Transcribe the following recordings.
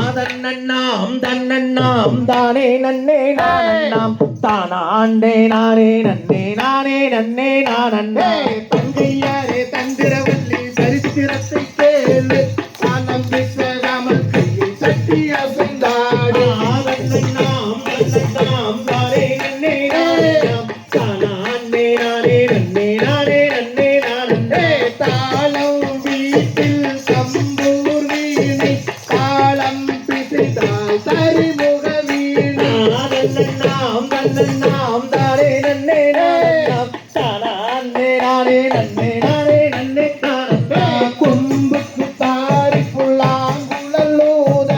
தன்னண்ணாம் தன்னண்ணாம் தானே நன்னே நானண்ணாம் தானாண்டே நானே நன்னே நானே நன்னே நானண்ணே தங்கையாரே தந்திரவல்லி சரித்திரத்தை கேளு காலம் பேசாமல் கையை தட்டி அசைந்தாடு தன்னண்ணாம் தன்னண்ணாம் தானே நன்னே நானண்ணாம் தானாண்டே நானே நன்னே நானே நன்னே நானண்ணே தாளம் வீட்டில் சம்பூர் வீணை தாளம் பிசைதால் சரிமுக வீணை தன்னண்ணாம் தன்னண்ணாம் தானே நன்னே நானண்ணாம் தானாண்டே நானே நன்னே நானே நன்னே நானண்ணே கொம்புக்கு தாரி புல்லாங்குழலூத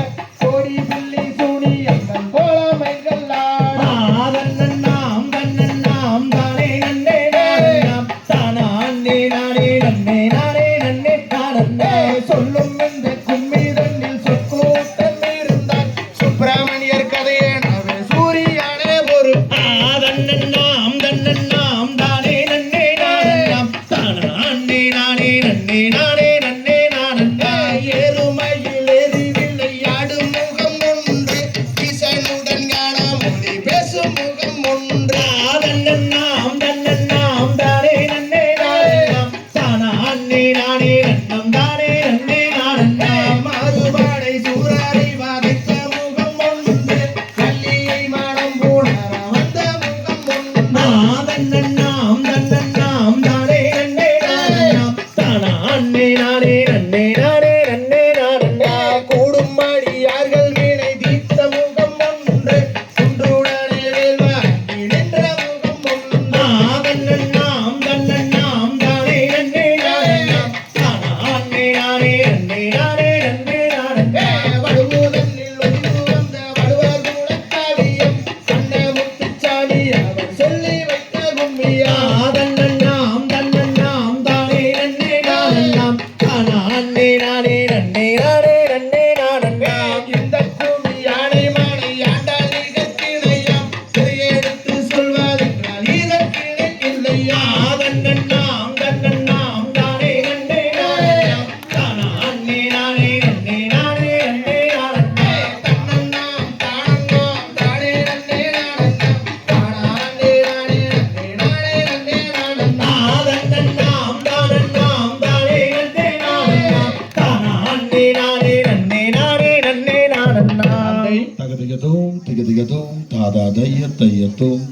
கொடி புள்ளி சுனியங்கள் கோலமைகள் ஆட தன்னண்ணாம் தன்னண்ணாம் தானே நன்னே நானண்ணாம் தானாண்டே நானே நன்னே நானே நன்னே நானண்ணே சொல்லும் இந்த கும்மி தண்ணில் சொற்கூட்டம் இருந்தால் சுப்பிரமணியர் கதையனவே சூரியானே ஒரு தன்னண்ணாம் தன்னண்ணாம் தானே நன்னே நானண்ணாம் தானாண்டே நானே நன்னே நானே நன்னே நானண்ணே எருமையில் எரி விளையாடும் முகம் ஒன்று கிசனுடன் ஞான மொழி பேசும் முகம் ஒன்று தன்னண்ணாம் தன்னண்ணாம் தானே நன்னே நானண்ணாம் தானாண்டே நானே நன்னம் தானே நன்னே நானண்ணே மாறுபாடை சூறாரை வாதித்த முகம் ஒன்று கல்லியை மனம் பூணர வந்த முகம் ஒன்று தன்னண்ணாம் தன்னண்ணாம் தானே நன்னே நானண்ணாம் தானாண்டே நானே நன்னே நானே நன்னே நானண்ணே கூடும் அடியார்கள் வீணை தீர்த்த முகம் ஒன்று குன்றுடனே வேல்வாங்கி நின்ற முகம் ஒன்று தன்னண்ணாம் தன்னண்ணாம் தானே நன்னே நானண்ணாம் தானாண்டே நானே நன்னே நானே நன்னே நானண்ணே வடுவூதனில் வந்து வந்த வடுவார் குலக்காவியம் அண்ண முத்துச்சாமி அவர் சொல்லி வைத்த கும்மியா தன்னண்ணாம் தன்னண்ணாம் தானே நன்னே நானண்ணாம் தானாண்டே நானே நன்னே நானே நன்னே நானண்ணே இந்த கும்மி யானை மானை ஆண்டால் நிகழ்த்தினையாம் எடுத்து சொல்வதென்றால் இதற்கு இல்லையா தன்னண்ணாம் தன்னண்ணாம் தானே நன்னே நானண்ணாம் தானாண்டே நானே நன்னே நானே நன்னே நானண்ணே தன்னண்ணாம் தானண்ணாம் தானே நன்னே நானண்ணாம் தானாண்டே நானே நன்னே நானே நன்னே நானண்ணாம் தன்னண்ணாம் தானண்ணாம் தானே நன்னே நானண்ணாம் தானாண்டே நானே நன்னே நானே நன்னே நானண்ணாம் தகதிகதோம் திகதிகதோம் தாதா தைய தையத்தோம்